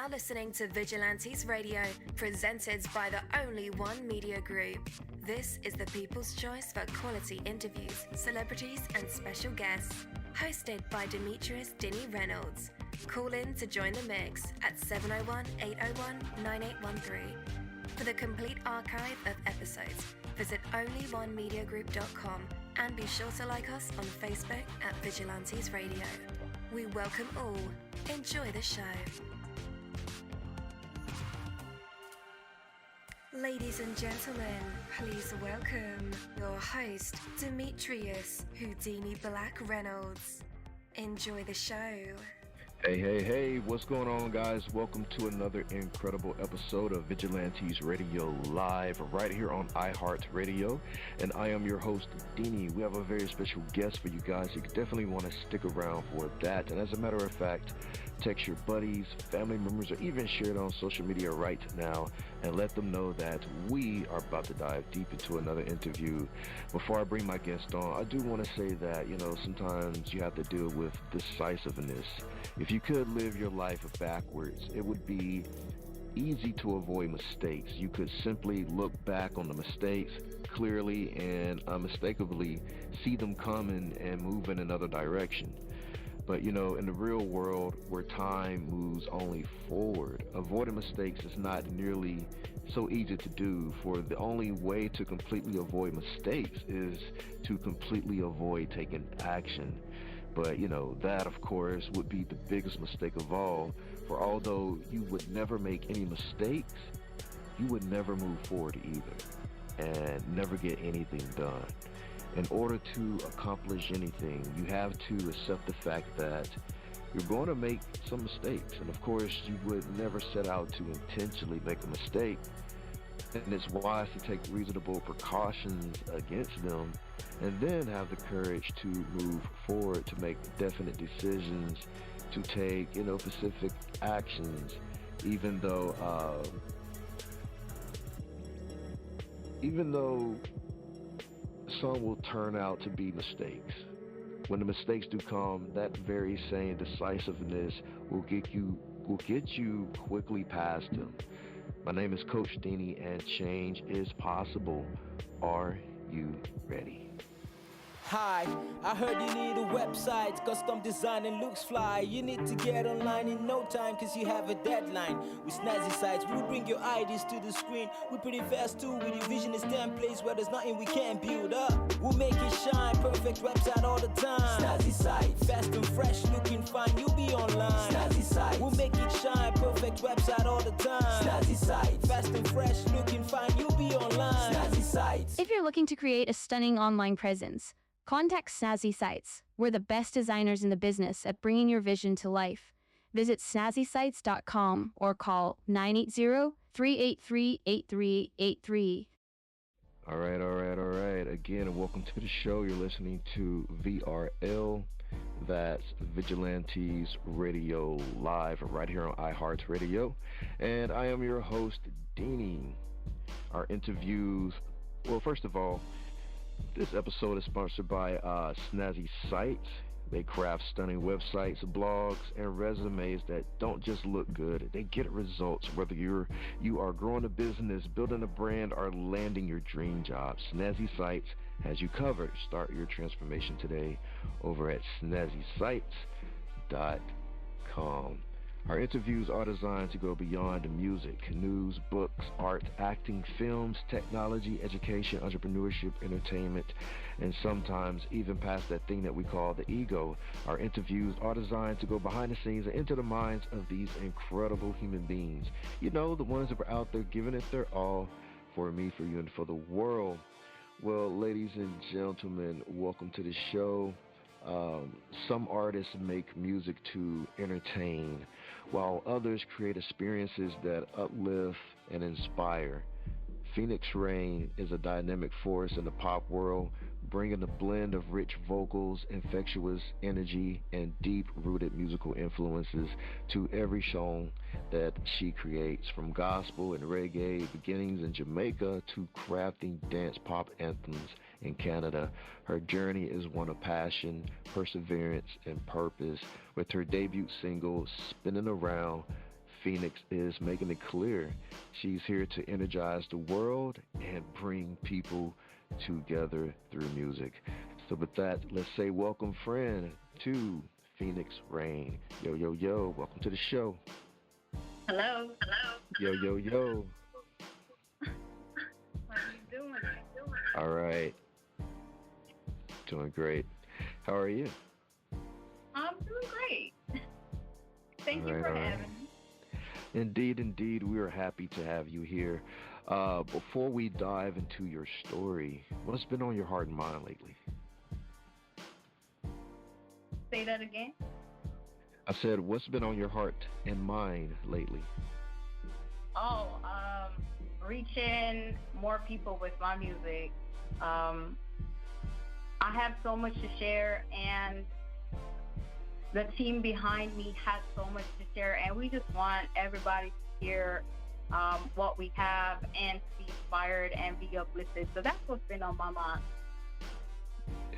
now listening to Vigilantes Radio, presented by the Only One Media Group. This is the people's choice for quality interviews, celebrities and special guests. Hosted by Demetrius Dinny Reynolds. Call in to join the mix at 701-801-9813. For the complete archive of episodes, visit onlyonemediagroup.com and be sure to like us on Facebook at Vigilantes Radio. We welcome all. Enjoy the show. Ladies and gentlemen, please welcome your host, Demetrius Houdini Black Reynolds. Enjoy the show. Hey, what's going on, guys? Welcome to another incredible episode of Vigilantes Radio Live right here on iHeartRadio, and I am your host, Dini. We have a very special guest for you guys. You definitely want to stick around for that, and as a matter of fact, text your buddies, family members, or even share it on social media right now and let them know that we are about to dive deep into another interview. Before I bring my guest on, I do want to say that, sometimes you have to deal with decisiveness. If you could live your life backwards, it would be easy to avoid mistakes. You could simply look back on the mistakes clearly and unmistakably see them coming and move in another direction. But, in the real world where time moves only forward, avoiding mistakes is not nearly so easy to do, for the only way to completely avoid mistakes is to completely avoid taking action. But, that, of course, would be the biggest mistake of all, for although you would never make any mistakes, you would never move forward either and never get anything done. In order to accomplish anything, you have to accept the fact that you're going to make some mistakes. And of course, you would never set out to intentionally make a mistake. And it's wise to take reasonable precautions against them and then have the courage to move forward, to make definite decisions, to take, specific actions, even though some will turn out to be mistakes. When the mistakes do come, that very same decisiveness will get you quickly past them. My name is Coach Dini, and change is possible. Are you ready? Hi, I heard you need a website, custom design and looks fly. You need to get online in no time, cause you have a deadline. With Snazzy Sites, we'll bring your ideas to the screen. We're pretty fast too, with your vision is templates where there's nothing we can't build up. We'll make it shine, perfect website all the time. Snazzy Sites, fast and fresh, looking fine, you'll be online. Snazzy Sites, we'll make it shine, perfect website all the time. Snazzy Sites, fast and fresh, looking fine, you'll be online. Snazzy Sites. If you're looking to create a stunning online presence, contact Snazzy Sites. We're the best designers in the business at bringing your vision to life. Visit snazzysites.com or call 980-383-8383. All right. Again, welcome to the show. You're listening to VRL. That's Vigilantes Radio Live right here on iHeartRadio. And I am your host, Dini. Our interviews, well, first of all, this episode is sponsored by Snazzy Sites. They craft stunning websites, blogs, and resumes that don't just look good. They get results, whether you are growing a business, building a brand, or landing your dream job. Snazzy Sites has you covered. Start your transformation today over at snazzysites.com. Our interviews are designed to go beyond music, news, books, art, acting, films, technology, education, entrepreneurship, entertainment, and sometimes even past that thing that we call the ego. Our interviews are designed to go behind the scenes and into the minds of these incredible human beings. The ones that were out there giving it their all for me, for you, and for the world. Well, ladies and gentlemen, welcome to the show. Some artists make music to entertain, while others create experiences that uplift and inspire. Phoenix Rein is a dynamic force in the pop world, bringing a blend of rich vocals, infectious energy, and deep-rooted musical influences to every song that she creates, from gospel and reggae beginnings in Jamaica to crafting dance pop anthems in Canada. Her journey is one of passion, perseverance, and purpose, with her debut single, Spinning Around, Phoenix is making it clear she's here to energize the world and bring people together through music. So with that, let's say welcome, friend, to Phoenix Rein. Yo, yo, yo, welcome to the show. Hello. Hello. Yo, yo, yo. How you doing? All right. Doing great. How are you? I'm doing great. Thank you All for right. having me. Indeed, indeed. We are happy to have you here. Before we dive into your story, what's been on your heart and mind lately? Say that again. I said, what's been on your heart and mind lately? Oh, reaching more people with my music. I have so much to share, and the team behind me has so much to share, and we just want everybody to hear what we have and to be inspired and be uplifted. So that's what's been on my mind.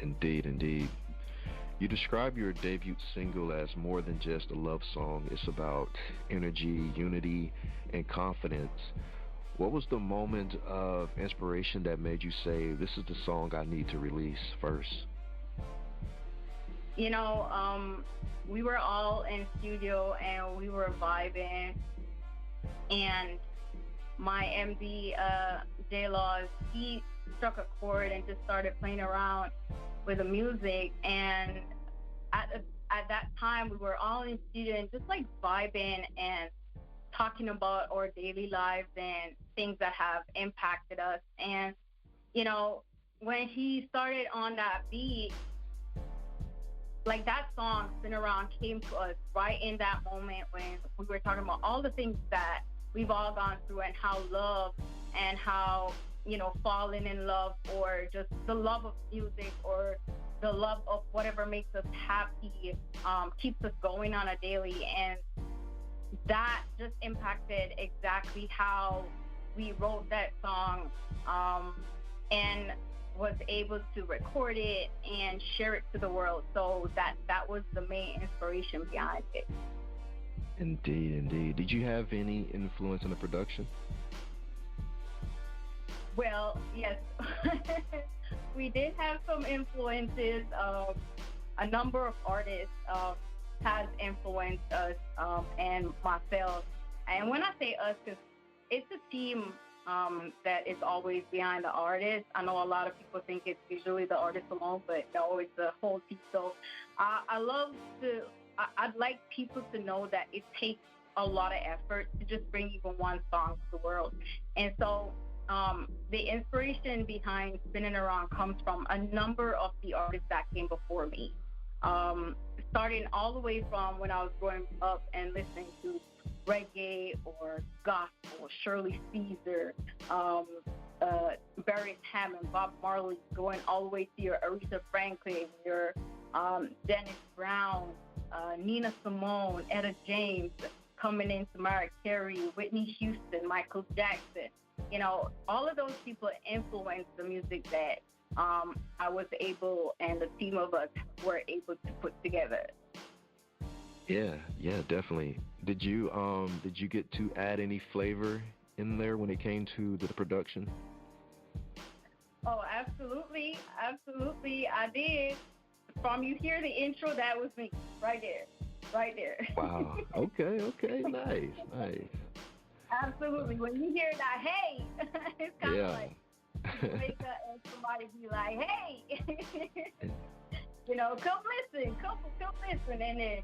Indeed, indeed. You describe your debut single as more than just a love song. It's about energy, unity, and confidence. What was the moment of inspiration that made you say, this is the song I need to release first? You know, we were all in studio and we were vibing, and my MD, J-Laws, he struck a chord and just started playing around with the music, and at that time we were all in studio and just like vibing and talking about our daily lives and things that have impacted us. And you know, when he started on that beat, like that song Spin Around came to us right in that moment when we were talking about all the things that we've all gone through and how love and how, you know, falling in love or just the love of music or the love of whatever makes us happy keeps us going on a daily. And that just impacted exactly how we wrote that song and was able to record it and share it to the world. So that was the main inspiration behind it. Indeed, indeed. Did you have any influence in the production? Well, yes. We did have some influences. A number of artists has influenced us and myself. And when I say us, because it's a team that is always behind the artist. I know a lot of people think it's usually the artist alone, but no, it's the whole team. So I'd like people to know that it takes a lot of effort to just bring even one song to the world. And so the inspiration behind Spinning Around comes from a number of the artists that came before me, starting all the way from when I was growing up and listening to reggae or gospel, Shirley Caesar, Barry Hammond, Bob Marley, going all the way to your Aretha Franklin, your Dennis Brown, Nina Simone, Etta James, coming into Mariah Carey, Whitney Houston, Michael Jackson. You know, all of those people influenced the music that I was able and the team of us were able to put together. Yeah, definitely. Did you get to add any flavor in there when it came to the production? Oh, absolutely, I did. From you hear the intro, that was me, right there. Wow. Okay, nice. Absolutely. When you hear that, hey, it's kind of like you wake up and somebody be like, hey, you know, come listen, and then,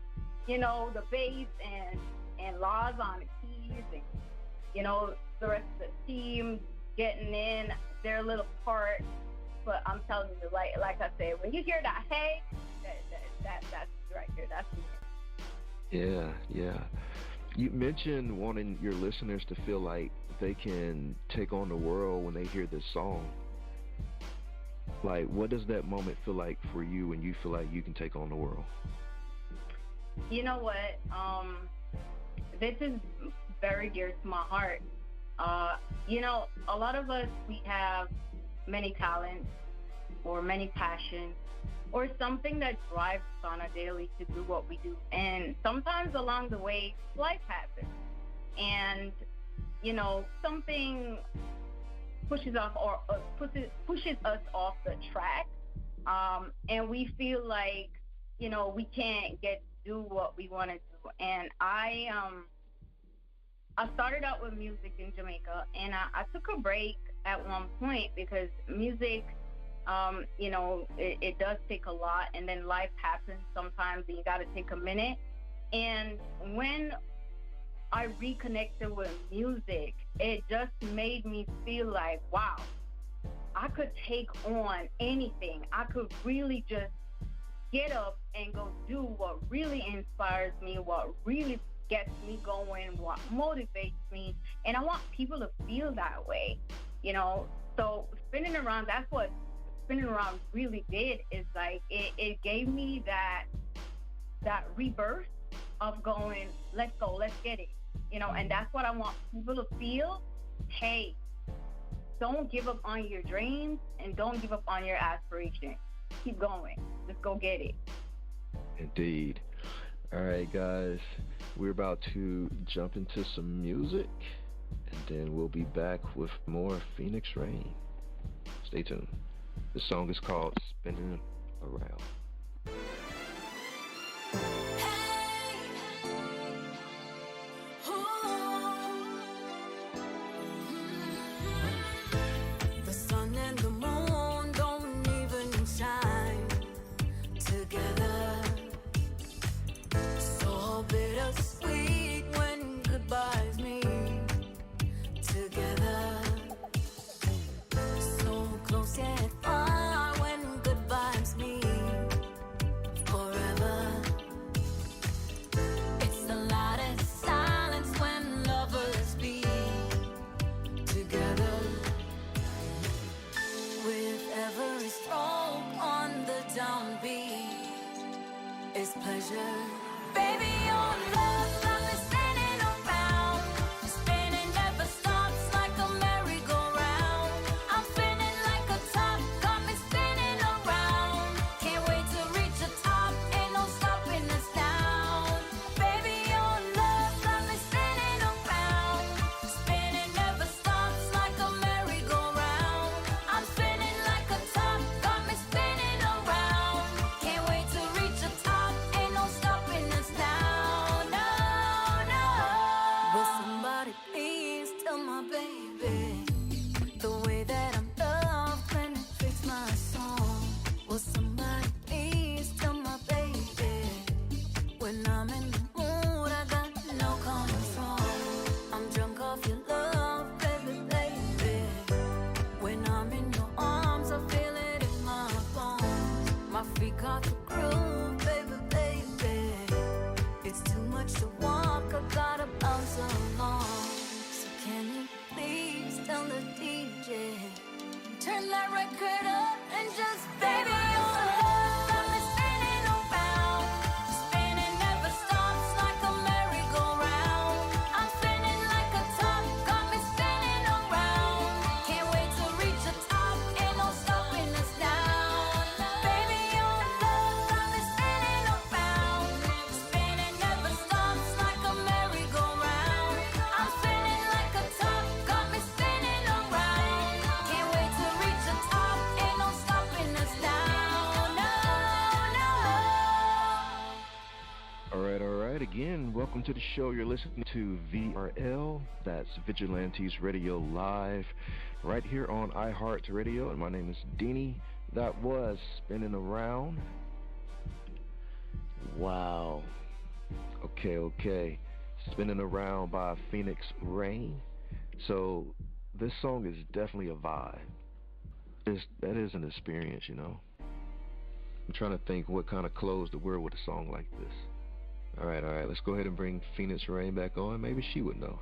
you know, the bass and Laws on the keys, and you know, the rest of the team getting in their little part. But I'm telling you, like I said, when you hear that, hey, that's right there. That's me. Yeah. You mentioned wanting your listeners to feel like they can take on the world when they hear this song. Like, what does that moment feel like for you when you feel like you can take on the world? You know what? This is very dear to my heart. You know, a lot of us, we have many talents or many passions or something that drives us on a daily to do what we do. And sometimes along the way, life happens. and something pushes off or pushes us off the track, and we feel like we can't do what we want to do. And I started out with music in Jamaica, and I took a break at one point because music, it does take a lot, and then life happens sometimes, and you got to take a minute. And when I reconnected with music, it just made me feel like, wow, I could take on anything. I could really just get up and go do what really inspires me, what really gets me going, what motivates me. And I want people to feel that way, So spinning around, that's what spinning around really did, is like it gave me that rebirth of going, let's go, let's get it. And that's what I want people to feel. Hey, don't give up on your dreams and don't give up on your aspirations. Keep going. Let's go get it. Indeed. All right, guys, we're about to jump into some music, and then we'll be back with more Phoenix Rein. Stay tuned. The song is called Spinning Around. Again, welcome to the show. You're listening to VRL, that's Vigilantes Radio Live, right here on iHeart Radio, and my name is Deanie. That was Spinning Around. Wow. Okay. Spinning Around by Phoenix Rein. So, this song is definitely a vibe. That is an experience, I'm trying to think what kind of close to wear with a song like this. All right, let's go ahead and bring Phoenix Rein back on. Maybe she would know.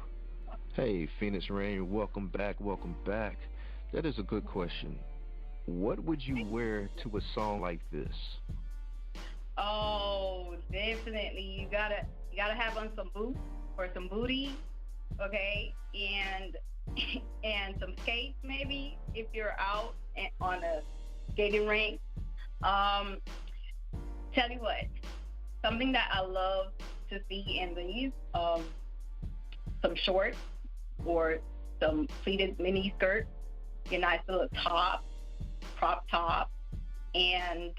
Hey, Phoenix Rein, welcome back. That is a good question. What would you wear to a song like this? Oh, definitely. You gotta have on some boots or some booties, okay, and some skates maybe if you're out on a skating rink. Tell you what. Something that I love to see in these, some shorts or some pleated mini skirt, your nice little top, crop top, and,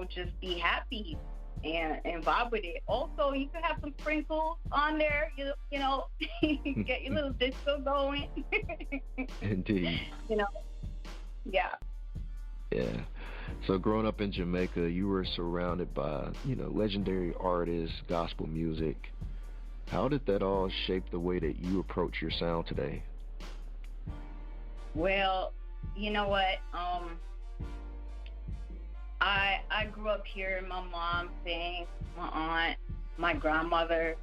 just be happy and vibe with it. Also, you could have some sprinkles on there, get your little disco going. Indeed. Yeah. Yeah. So growing up in Jamaica, you were surrounded by, legendary artists, gospel music. How did that all shape the way that you approach your sound today? Well, you know what? I grew up hearing my mom sing, my aunt, my grandmother.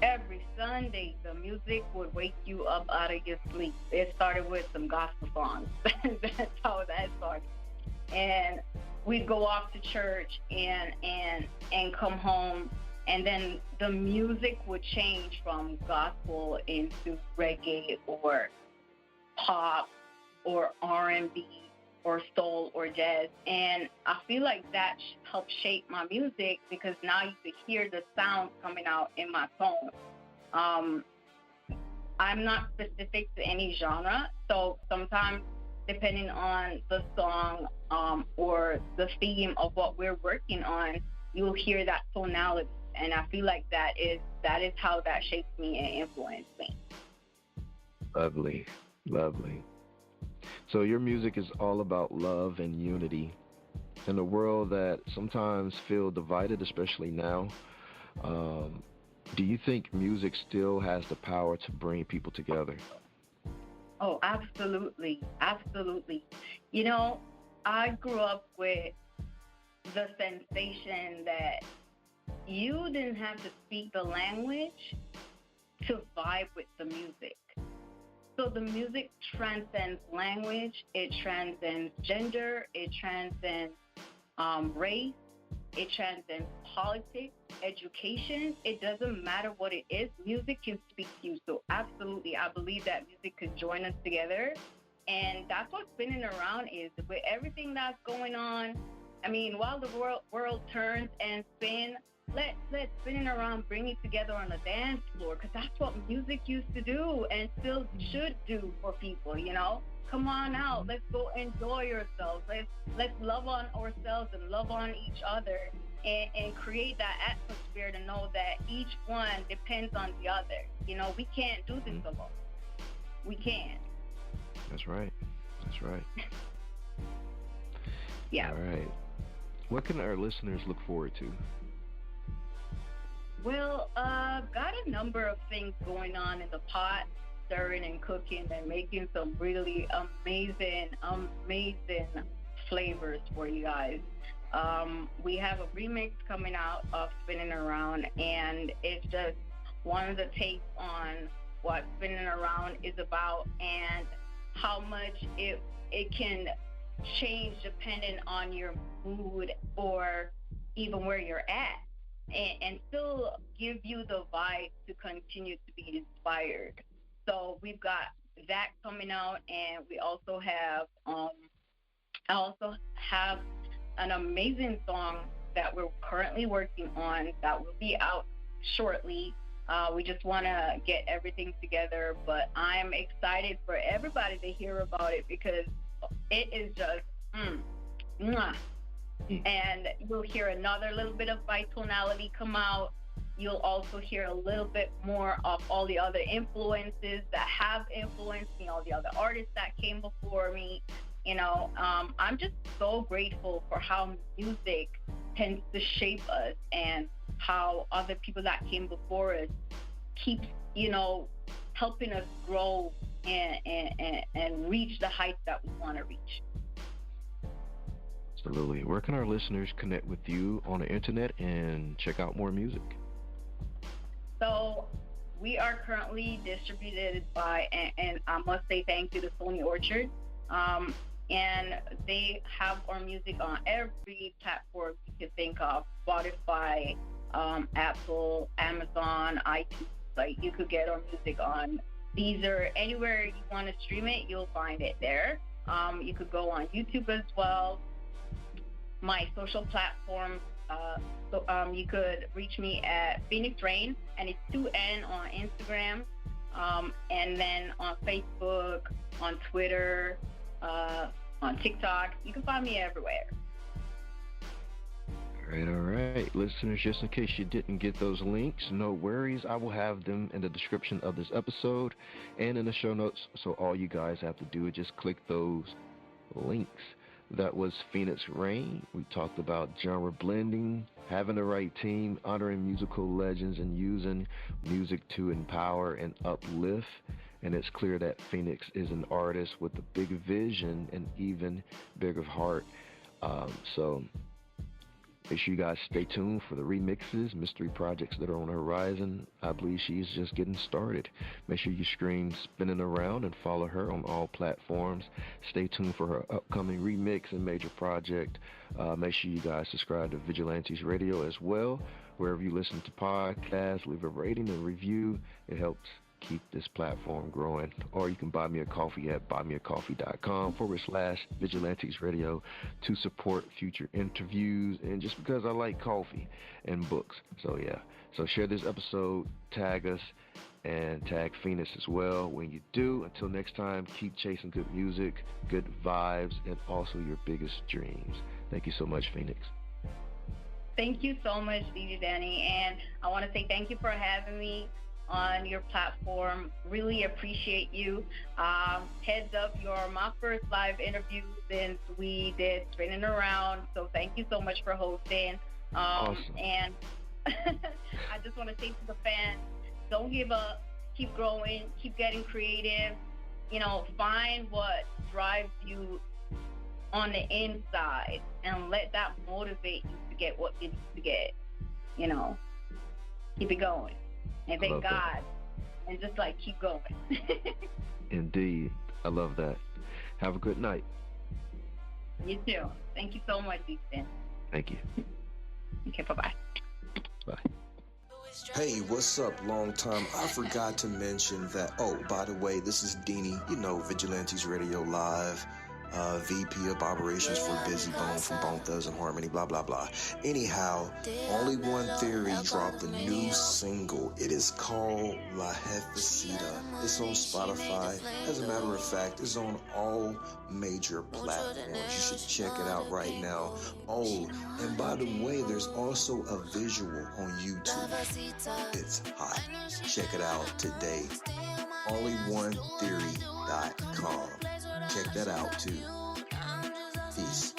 Every Sunday, the music would wake you up out of your sleep. It started with some gospel songs. That's how that started. And we'd go off to church and come home, and then the music would change from gospel into reggae or pop or R&B or soul or jazz. And I feel like that helped shape my music, because now you could hear the sound coming out in my tone. I'm not specific to any genre, so sometimes depending on the song or the theme of what we're working on, you'll hear that tonality. And I feel like that is how that shapes me and influenced me. Lovely, lovely. So your music is all about love and unity. In a world that sometimes feel divided, especially now, do you think music still has the power to bring people together? Oh, absolutely. Absolutely. I grew up with the sensation that you didn't have to speak the language to vibe with the music. So the music transcends language, it transcends gender, it transcends race, it transcends politics, education. It doesn't matter what it is, music can speak to you. So absolutely, I believe that music could join us together. And that's what spinning around is. With everything that's going on, while the world turns and spins, let spinning around bring you together on the dance floor, because that's what music used to do and still should do for people. Come on out, let's go enjoy yourselves, let's love on ourselves and love on each other, and create that atmosphere to know that each one depends on the other. We can't do this alone. We can't. That's right. Yeah. All right. What can our listeners look forward to? Well, got a number of things going on in the pot, stirring and cooking and making some really amazing flavors for you guys. We have a remix coming out of Spinning Around, and it's just one of the takes on what Spinning Around is about and how much it can change depending on your mood or even where you're at. And still give you the vibe to continue to be inspired. So we've got that coming out, and we also have I also have an amazing song that we're currently working on that will be out shortly. We just want to get everything together, but I'm excited for everybody to hear about it, because it is just mwah. And you'll hear another little bit of tonality come out. You'll also hear a little bit more of all the other influences that have influenced me, all the other artists that came before me. I'm just so grateful for how music tends to shape us, and how other people that came before us keep, helping us grow and reach the heights that we want to reach. Absolutely. Where can our listeners connect with you on the internet and check out more music? So we are currently distributed by, and I must say thank you to Sony Orchard. And they have our music on every platform you can think of: Spotify, Apple, Amazon, iTunes. Like, you could get our music on Deezer. Anywhere you want to stream it, you'll find it there. You could go on YouTube as well. My social platforms, you could reach me at Phoenix Rein, and it's 2N on Instagram, And then on Facebook, on Twitter, on TikTok. You can find me everywhere. All right. Listeners, just in case you didn't get those links, no worries. I will have them in the description of this episode and in the show notes. So all you guys have to do is just click those links. That was Phoenix Rein. We talked about genre blending, having the right team, honoring musical legends, and using music to empower and uplift. And it's clear that Phoenix is an artist with a big vision and even bigger heart. So make sure you guys stay tuned for the remixes, mystery projects that are on the horizon. I believe she's just getting started. Make sure you stream Spinning Around and follow her on all platforms. Stay tuned for her upcoming remix and major project. Make sure you guys subscribe to Vigilantes Radio as well. Wherever you listen to podcasts, leave a rating and review. It helps keep this platform growing. Or you can buy me a coffee at buymeacoffee.com/Vigilantes Radio to support future interviews, and just because I like coffee and books. So yeah, so share this episode, tag us, and tag Phoenix as well when you do. Until next time, keep chasing good music, good vibes, and also your biggest dreams. Thank you so much, Phoenix. Thank you so much, DJ Danny, and I want to say thank you for having me on your platform. Really appreciate you. Heads up, you're my first live interview since we did Spinning Around, so thank you so much for hosting. Awesome. And I just want to say to the fans, don't give up, keep growing, keep getting creative, find what drives you on the inside and let that motivate you to get what you need to get. Keep it going. And thank God. And just keep going. Indeed. I love that. Have a good night. You too. Thank you so much, Ethan. Thank you. Okay, bye-bye. Bye. Hey, what's up, long time? I forgot to mention that, by the way, this is Deanie, Vigilantes Radio Live. VP of Operations for Busy Bone from Bone Thugs and Harmony, blah, blah, blah. Anyhow, Only One Theory dropped a new single. It is called La Jefecita. It's on Spotify. As a matter of fact, it's on all major platforms. You should check it out right now. Oh, and by the way, there's also a visual on YouTube. It's hot. Check it out today. Onlyonetheory.com. Check that out too. Peace.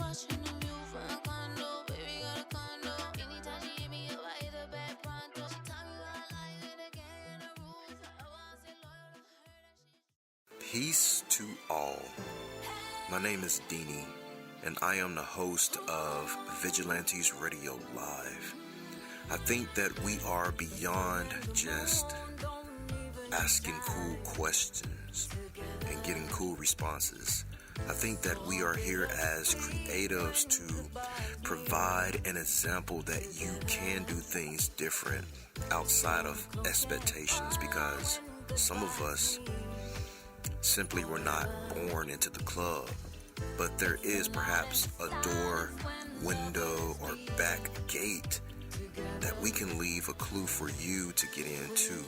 Peace to all. My name is Deanie, and I am the host of Vigilantes Radio Live. I think that we are beyond just asking cool questions and getting cool responses. I think that we are here as creatives to provide an example that you can do things different outside of expectations, because some of us simply were not born into the club, but there is perhaps a door, window, or back gate that we can leave a clue for you to get into.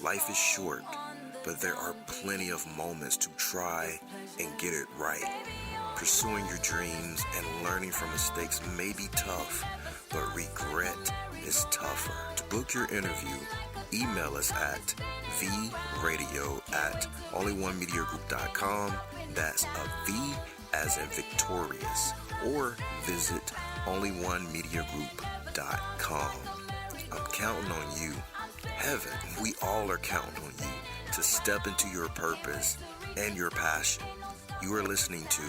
Life is short, but there are plenty of moments to try and get it right. Pursuing your dreams and learning from mistakes may be tough, but regret is tougher. To book your interview, email us at vradio@onlyonemediagroup.com. That's a V as in victorious. Or visit onlyonemediagroup.com. I'm counting on you. Heaven, we all are counting on you to step into your purpose and your passion. You are listening to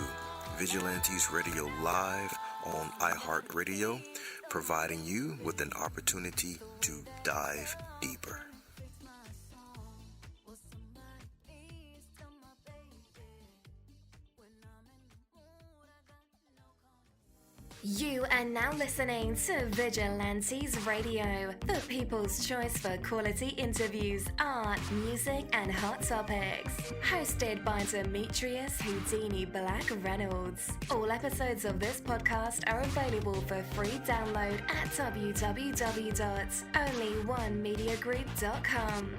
Vigilantes Radio Live on iHeartRadio, providing you with an opportunity to dive deeper. You are now listening to Vigilantes Radio, the people's choice for quality interviews, art, music, and hot topics. Hosted by Demetrius Houdini Black Reynolds. All episodes of this podcast are available for free download at www.onlyonemediagroup.com.